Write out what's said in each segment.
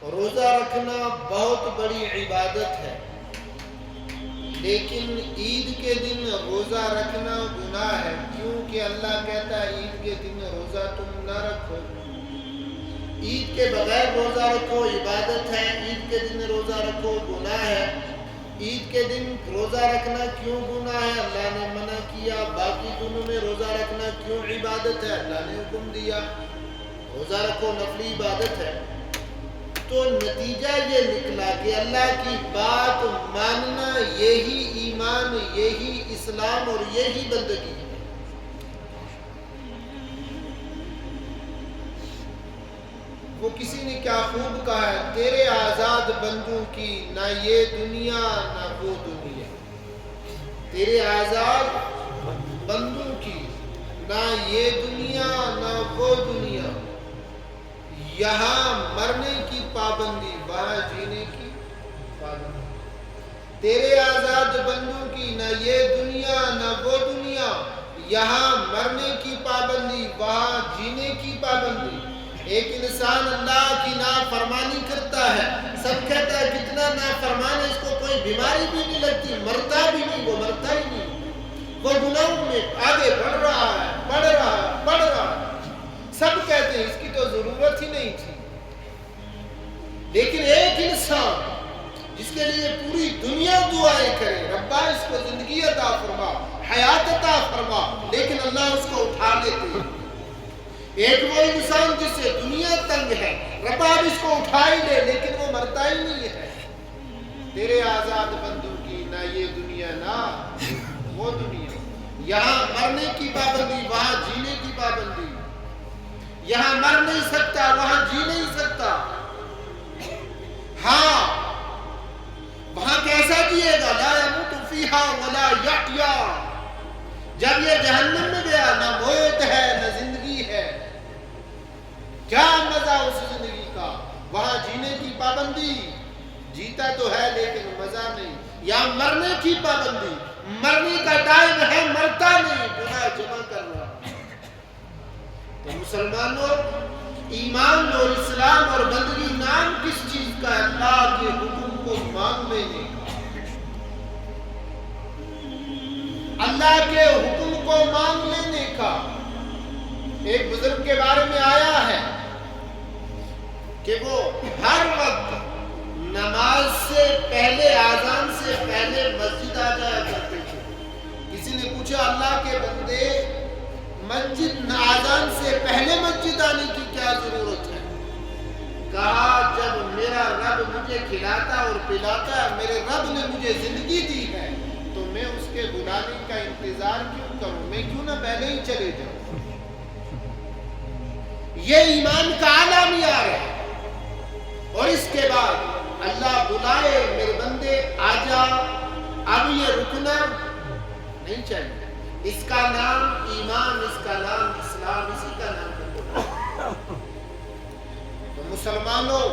روزہ رکھنا بہت بڑی عبادت ہے، لیکن عید کے دن روزہ رکھنا گناہ ہے، کیونکہ اللہ کہتا ہے عید کے دن روزہ تم نہ رکھو۔ عید کے بغیر روزہ رکھو عبادت ہے، عید کے دن روزہ رکھو گناہ ہے۔ عید کے دن روزہ رکھنا کیوں گناہ ہے؟ اللہ نے منع کیا۔ باقی دنوں میں روزہ رکھنا کیوں عبادت ہے؟ اللہ نے حکم دیا روزہ رکھو، نفلی عبادت ہے۔ تو نتیجہ یہ نکلا کہ اللہ کی بات ماننا یہی ایمان، یہی اسلام اور یہی بندگی ہے۔ وہ کسی نے کیا خوب کہا ہے، تیرے آزاد بندوں کی نہ یہ دنیا نہ وہ دنیا، تیرے آزاد بندوں کی نہ یہ دنیا نہ وہ دنیا، یہاں مرنے کی پابندی وہاں جینے کی پابندی، تیرے آزاد بندوں کی نہ یہ دنیا نہ وہ دنیا، یہاں مرنے کی پابندی وہاں جینے کی پابندی۔ ایک انسان اللہ کی نافرمانی کرتا ہے، سب کہتا ہے کتنا نافرمان ہے، اس کو کوئی بیماری بھی نہیں لگتی، مرتا بھی نہیں، وہ مرتا ہی نہیں، وہ گناہوں میں آگے بڑھ رہا ہے، بڑھ رہا ہے، بڑھ رہا ہے۔ سب کہتے ہیں اس کی تو ضرورت ہی نہیں تھی، لیکن ایک انسان جس کے لیے پوری دنیا دعائیں کرے، ربا اس کو زندگی عطا فرما، حیات عطا فرما، لیکن اللہ اس کو اٹھا لیتے ہیں۔ ایک وہ انسان جس سے دنیا تنگ ہے، ربا اس کو اٹھا ہی لے، لیکن وہ مرتا ہی نہیں ہے۔ تیرے آزاد بندوں کی نہ یہ دنیا نہ وہ دنیا، یہاں مرنے کی پابندی وہاں جینے کی پابندی، یہاں مر نہیں سکتا وہاں جی نہیں سکتا۔ ہاں وہاں کیسا جیے گا؟ لا يموت فیہا ولا یحیا، جب یہ جہنم میں گیا نہ موت ہے نہ زندگی ہے، کیا مزہ اس زندگی کا؟ وہاں جینے کی پابندی، جیتا تو ہے لیکن مزہ نہیں۔ یا مرنے کی پابندی، مرنے کا ٹائم ہے مرتا نہیں، گناہ جمع کر رہا۔ تو مسلمانوں، ایمان اور اسلام اور بندگی نام کس چیز کا ہے؟ اللہ کے حکم کو مان لینے کا، اللہ کے حکم کو مان لینے کا۔ ایک بزرگ کے بارے میں آیا ہے کہ وہ ہر وقت نماز سے پہلے، اذان سے پہلے مسجد آ جایا کرتے تھے۔ کسی نے پوچھا اللہ کے بندے، مسجد اذان سے پہلے مسجد آنے کی کیا ضرورت ہے؟ کہا جب میرا رب مجھے کھلاتا اور پلاتا ہے، میرے رب نے مجھے زندگی دی ہے، تو میں اس کے بلانے کا انتظار کیوں کروں؟ میں کیوں نہ پہلے ہی چلے جاؤں؟ یہ ایمان کا اعلیٰ معیار ہے۔ اور اس کے بعد اللہ بلائے میرے بندے آ جا، اب یہ رکنا نہیں چاہیے۔ اس کا نام ایمان، اس کا نام اسلام، اسی کا نام ہے۔ تو مسلمانوں،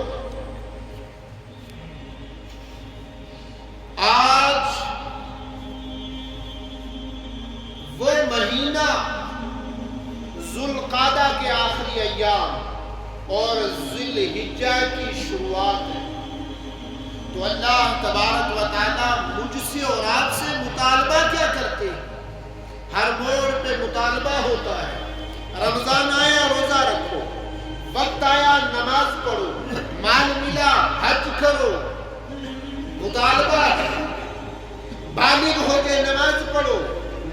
آج وہ مہینہ ذوالقعدہ کے آخری ایام اور ذی الحجہ کی شروعات ہے، تو اللہ تبارک و تعالیٰ مجھ سے اور آپ سے مطالبہ کیا کرتے ہیں؟ ہر موڑ پہ مطالبہ ہوتا ہے۔ رمضان آیا روزہ رکھو، وقت آیا نماز پڑھو، مال ملا حج کرو، مطالبہ ہے۔ بالغ ہو کے نماز پڑھو،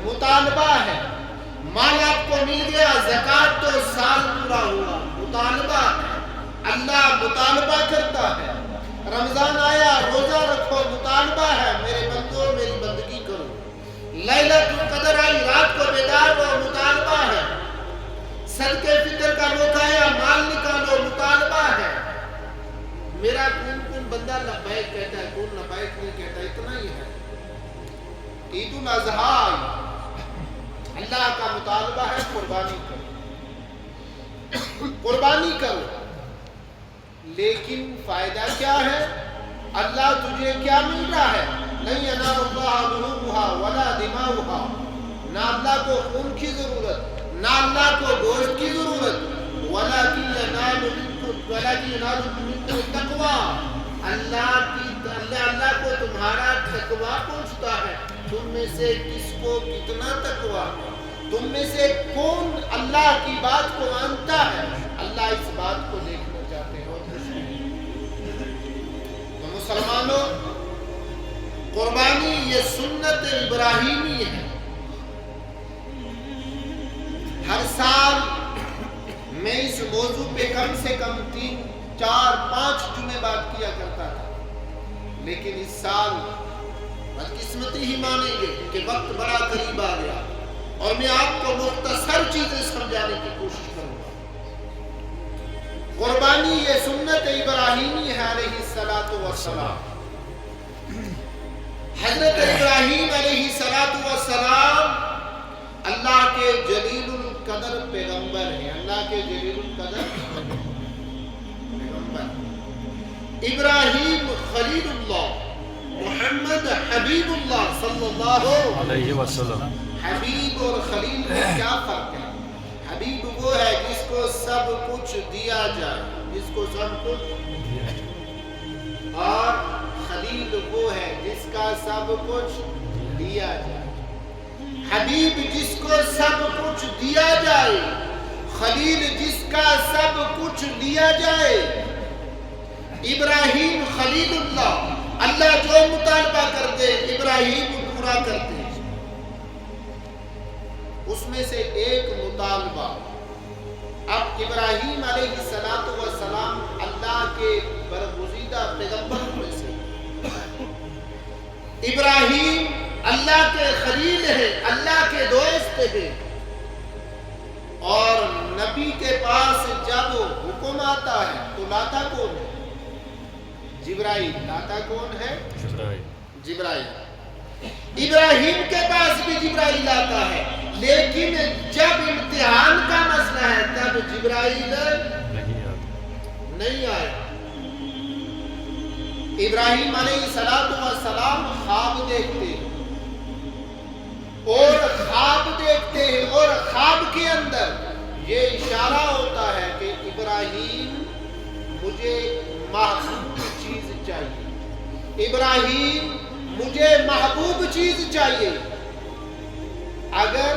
مطالبہ ہے۔ مال آپ کو مل گیا، زکوٰۃ تو سال پورا ہوا، مطالبہ ہے۔ اللہ مطالبہ کرتا ہے۔ رمضان آیا روزہ رکھو، مطالبہ ہے میرے بندوں میری بندگی کرو۔ لیلۃ القدر آئی رات کو بیدار ہو، مطالبہ ہے۔ صدقے فطر کا موقع آیا مال نکالو، مطالبہ ہے۔ میرا کون بندہ لبیک کہتا ہے، کون لبیک نہیں کہتا، اتنا ہی ہے۔ عید الاضحیٰ اللہ کا مطالبہ ہے قربانی کرو، قربانی کرو، لیکن فائدہ کیا ہے؟ اللہ تجھے کیا مل رہا ہے؟ نہیں ینال اللہ لحومھا ولا دماؤھا، نہ اللہ کو خون کی ضرورت، نہ اللہ کو گوشت کی ضرورت، ولکن ینال تقویٰ، اللہ کو تمہارا تقویٰ پہنچتا ہے۔ تم میں سے کس کو کتنا تقویٰ، تم میں سے کون اللہ کی بات کو مانتا ہے؟ اللہ اس بات کو دیکھنا چاہتے ہیں۔ اور تو مسلمانوں، قربانی یہ سنت ابراہیمی ہے۔ ہر سال میں اس موضوع پہ کم سے کم 3، 4، 5 جمعے بات کیا کرتا تھا، لیکن اس سال بدقسمتی ہی مانیں گے کہ وقت بڑا قریب آ گیا، اور میں آپ کو مختصر چیزیں سمجھانے کی کوشش کروں گا۔ قربانی یہ سنت ابراہیمی ہے علیہ السلام۔ حضرت ابراہیم علیہ السلام اللہ کے جلیل القدر پیغمبر ہیں، اللہ کے جلیل القدر پیغمبر۔ ابراہیم خلیل اللہ، محمد حبیب اللہ صلی اللہ علیہ وسلم۔ حبیب اور خلیل میں کیا فرق ہے؟ حبیب وہ ہے جس کو سب کچھ دیا جائے، جس کو سب کچھ، اور خلیل وہ ہے جس کا سب کچھ دیا جائے۔ حبیب جس کو سب کچھ دیا جائے، خلیل جس کا سب کچھ لیا جائے۔ ابراہیم خلیل اللہ، اللہ جو مطالبہ کرتے ابراہیم پورا کرتے۔ اس میں سے ایک مطالبہ، اب ابراہیم علیہ السلام اللہ کے برگزیدہ پیغمبروں میں سے، ابراہیم اللہ کے خلیل ہے، اللہ کے دوست ہے، اور نبی کے پاس جب حکم آتا ہے تو لاتا کون ہے؟ جبرائیل۔ لاتا کون ہے؟ جبرائیل۔ ابراہیم کے پاس بھی جبرائیل آتا ہے، لیکن جب امتحان کا مسئلہ ہے تب جبرائیل نہیں آیا۔ ابراہیم علیہ السلام خواب دیکھتے ہیں، اور خواب کے اندر یہ اشارہ ہوتا ہے کہ ابراہیم مجھے محبوب چیز چاہیے، ابراہیم مجھے محبوب چیز چاہیے۔ اگر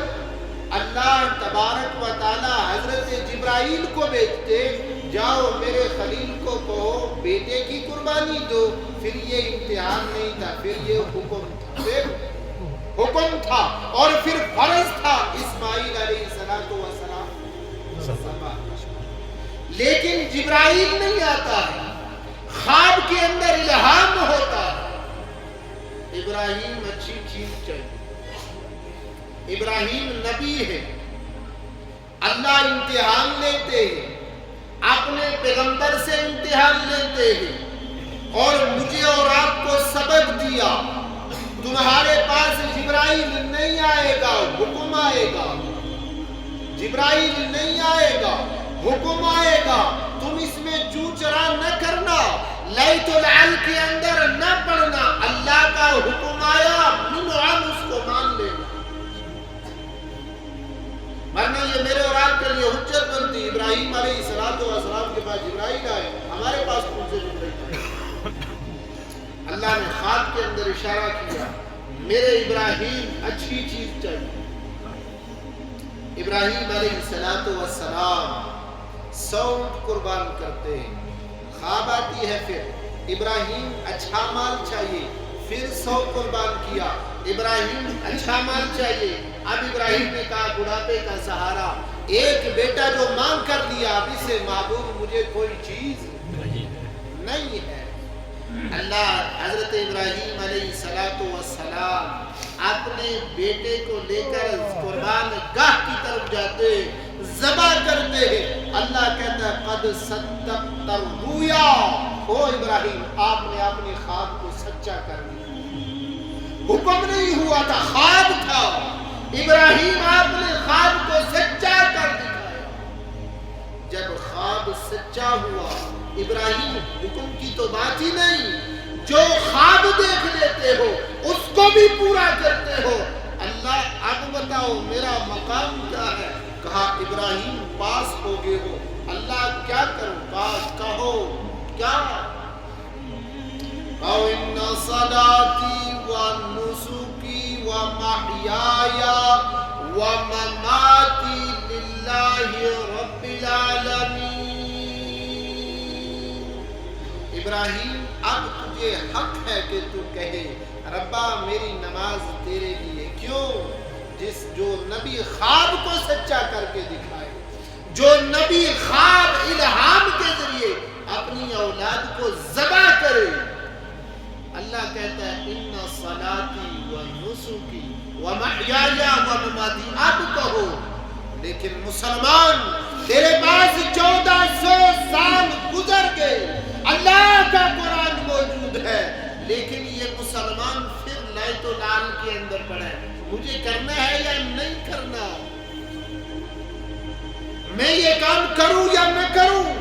اللہ تبارک و تعالی حضرت جبرائیل کو بھیجتے، جاؤ میرے خلیل کو کہو بیٹے کی قربانی دو، پھر یہ امتحان نہیں تھا، پھر یہ حکم تھا، اور پھر فرض تھا اسماعیل علیہ السلام۔ لیکن جبرائیل نہیں آتا ہے، خواب کے اندر الہام ہوتا ہے۔ ابراہیم اچھی چیز چاہیے، ابراہیم نبی ہے، اللہ امتحان لیتے ہیں، اپنے پیغمبر سے امتحان لیتے ہیں، اور مجھے اور آپ کو سبق دیا، تمہارے پاس جبرائیل نہیں آئے گا، حکم آئے گا، جبرائیل نہیں آئے گا، حکم آئے گا، تم اس میں چوچرا نہ کرنا، لیت العل کے اندر نہ پڑنا، اللہ کا حکم آیا منعم اس کو مان لینا، ورنہ یہ میرے اور آپ کے لیے حجت بنتی۔ ابراہیم علیہ السلام کے پاس جبرائیل آئے، ہمارے پاس کون سے جبرائیل آئے؟ اللہ نے خواب کے اندر اشارہ کیا، میرے ابراہیم اچھی چیز چاہیے۔ ابراہیم علیہ السلام 100 اونٹ قربان کرتے ہیں، خواب آتی ہے، پھر ابراہیم اچھا مال چاہیے، پھر 100 قربان کیا، ابراہیم اچھا مال چاہیے۔ اب ابراہیم نے کہا بڑھاپے کا سہارا، ایک بیٹا جو مانگ کر لیا، اب اسے معبود مجھے کوئی چیز نہیں ہے۔ اللہ حضرت ابراہیم علیہ السلام اپنے بیٹے کو لے کر قربان گاہ کی طرف جاتے، ذبح کرتے ہیں، اللہ کہتا ہے قد صدقت الرؤیا، او ابراہیم آپ نے اپنے خواب کو سچا کر دیا، حکم نہیں ہوا تھا، خواب تھا، ابراہیم آپ نے خواب کو سچا کر دکھایا۔ جب خواب سچا ہوا، ابراہیم حکم کی تو بات ہی نہیں، جو خواب دیکھ لیتے ہو اس کو بھی پورا کرتے ہو۔ اللہ اب بتاؤ میرا مقام کیا ہے؟ کہا ابراہیم پاس ہو گئے ہو، اللہ کیا کروں؟ کہو کیا؟ او ان صلاتی و نسکی و محیای و مماتی للہ رب العالمین۔ ابراہیم اب تجھے حق ہے کہ تو کہے ربا میری نماز تیرے لیے، کیوں؟ جو نبی خواب کو سچا کر کے دکھائے، جو نبی خواب الہام کے ذریعے اپنی اولاد کو ذبح کرے۔ اللہ کہتا ہے ان صلاتی و نسکی و محیای و مماتی، اب کہو۔ لیکن مسلمان تیرے پاس 1400 سال گزر گئے، اللہ کا قرآن موجود ہے، لیکن یہ مسلمان پھر لیت و لال کے اندر پڑا ہے، مجھے کرنا ہے یا نہیں کرنا، میں یہ کام کروں یا نہ کروں۔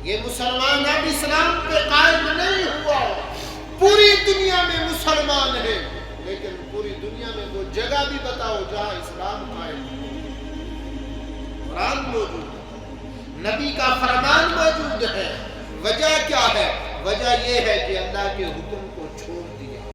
یہ مسلمان اب اسلام پہ قائم نہیں ہوا۔ پوری دنیا میں مسلمان ہے، لیکن پوری دنیا میں وہ جگہ بھی بتاؤ جہاں اسلام قائم ہے۔ قرآن موجود ہے، نبی کا فرمان موجود ہے، وجہ کیا ہے؟ وجہ یہ ہے کہ اللہ کے حکم کو